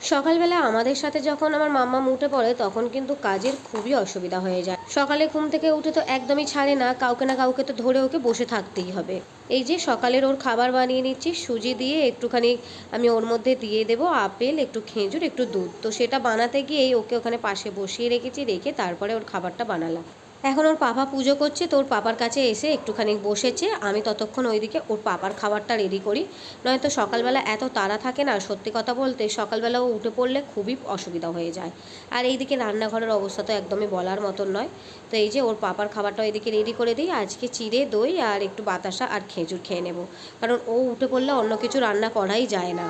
সকালবেলা আমাদের সাথে যখন আমার মাম্মাম উঠে পড়ে তখন কিন্তু কাজের খুবই অসুবিধা হয়ে যায়। সকালে ঘুম থেকে উঠে তো একদমই ছাড়ে না, কাউকে না কাউকে তো ধরে ওকে বসে থাকতেই হবে। এই যে সকালের ওর খাবার বানিয়ে নিচ্ছি সুজি দিয়ে, একটুখানি আমি ওর মধ্যে দিয়ে দেবো আপেল, একটু খেজুর, একটু দুধ। তো সেটা বানাতে গিয়েই ওকে ওখানে পাশে বসিয়ে রেখেছি, রেখে তারপরে ওর খাবারটা বানালাম। এখন ওর পাপা পুজো করছে, তো ওর পাপার কাছে এসে একটুখানি বসেছে, আমি ততক্ষণ ওইদিকে ওর পাপার খাবারটা রেডি করি। নয়তো সকালবেলা এত তাড়া থাকে না, সত্যি কথা বলতে সকালবেলা ও উঠে পড়লে খুবই অসুবিধা হয়ে যায়। আর এইদিকে রান্নাঘরের অবস্থা তো একদমই বলার মতন নয়। তো এই যে ওর পাপার খাবারটা এদিকে রেডি করে দিই। আজকে চিড়ে দই আর একটু বাতাসা আর খেজুর খেয়ে নেব, কারণ ও উঠে পড়লে অন্য কিছু রান্না করাই যায় না।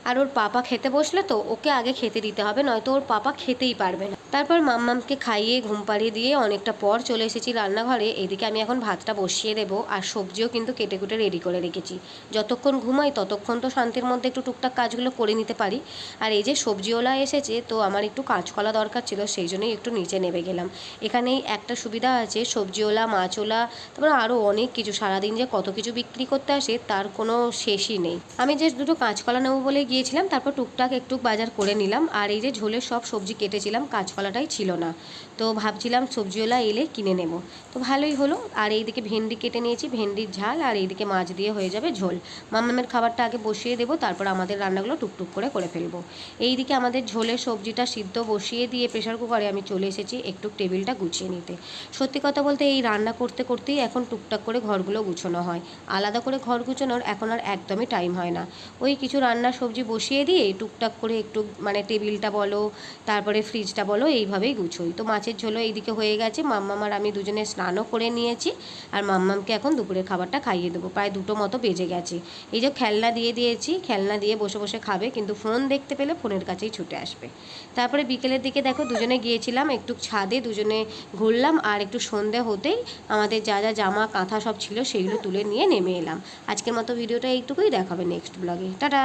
আর ওর পাপা খেতে বসলে তো ওকে আগে খেতে দিতে হবে, নয়তো ওর পাপা খেতেই পারবে না। তারপর মাম্মামকে খাইয়ে ঘুম পাড়িয়ে দিয়ে অনেকটা পর চলে এসেছি রান্নাঘরে। এদিকে আমি এখন ভাতটা বসিয়ে দেবো, আর সবজিও কিন্তু কেটে কুটে রেডি করে রেখেছি। যতক্ষণ ঘুমাই ততক্ষণ তো শান্তির মধ্যে একটু টুকটাক কাজগুলো করে নিতে পারি। আর এই যে সবজিওয়ালা এসেছে, তো আমার একটু কাঁচকলা দরকার ছিল, সেই জন্যই একটু নিচে নেমে গেলাম। এখানেই একটা সুবিধা আছে, সবজিওয়ালা, মাছওয়ালা, তারপর আরও অনেক কিছু, সারাদিন যে কত কিছু বিক্রি করতে আসে তার কোনো শেষই নেই। আমি যে দুটো কাঁচকলা নেবো বলে গিয়েছিলাম, তারপর টুকটাক একটু বাজার করে নিলাম। আর এই যে ঝোলের সব সবজি কেটেছিলাম, কাঁচকলাটাই ছিল না, তো ভাবছিলাম সবজিওয়ালা এলে কিনে নেব। তো ভালোই হলো। আর এইদিকে ভেন্ডি কেটে নিয়েছি, ভেন্ডির ঝাল, আর এইদিকে মাছ দিয়ে হয়ে যাবে ঝোল। মাম্মামের খাবারটা আগে বসিয়ে দেবো, তারপর আমাদের রান্নাগুলো টুকটুক করে ফেলবো। এইদিকে আমাদের ঝোলের সবজিটা সিদ্ধ বসিয়ে দিয়ে প্রেশার কুকারে আমি চলে এসেছি একটু টেবিলটা গুছিয়ে নিতে। সত্যি কথা বলতে এই রান্না করতে করতেই এখন টুকটাক করে ঘরগুলো গুছোনো হয়। আলাদা করে ঘর গুছোনোর এখন আর একদমই টাইম হয় না। ওই কিছু রান্নার সবজি বসিয়ে দিয়ে টুকটাক করে একটু মানে টেবিলটা বলো, তারপরে ফ্রিজটা বলো, এইভাবেই গুছোই। তো মাছের ঝোলও এইদিকে হয়ে গেছে, মাম্মাম আর আমি দুজনে স্নানও করে নিয়েছি। আর মাম্মামকে এখন দুপুরের খাবারটা খাইয়ে দেবো, প্রায় 2টো মতো বেজে গেছে। এই যে খেলনা দিয়ে দিয়েছি, খেলনা দিয়ে বসে বসে খাবে, কিন্তু ফোন দেখতে পেলে ফোনের কাছেই ছুটে আসবে। তারপরে বিকেলের দিকে দেখো দুজনে গিয়েছিলাম একটু ছাদে, দুজনে ঘুরলাম। আর একটু সন্ধে হতেই আমাদের যা যা জামা কাঁথা সব ছিল সেইগুলো তুলে নিয়ে নেমে এলাম। আজকের মতো ভিডিওটা এইটুকুই, দেখাবে নেক্সট ব্লগে। টাটা।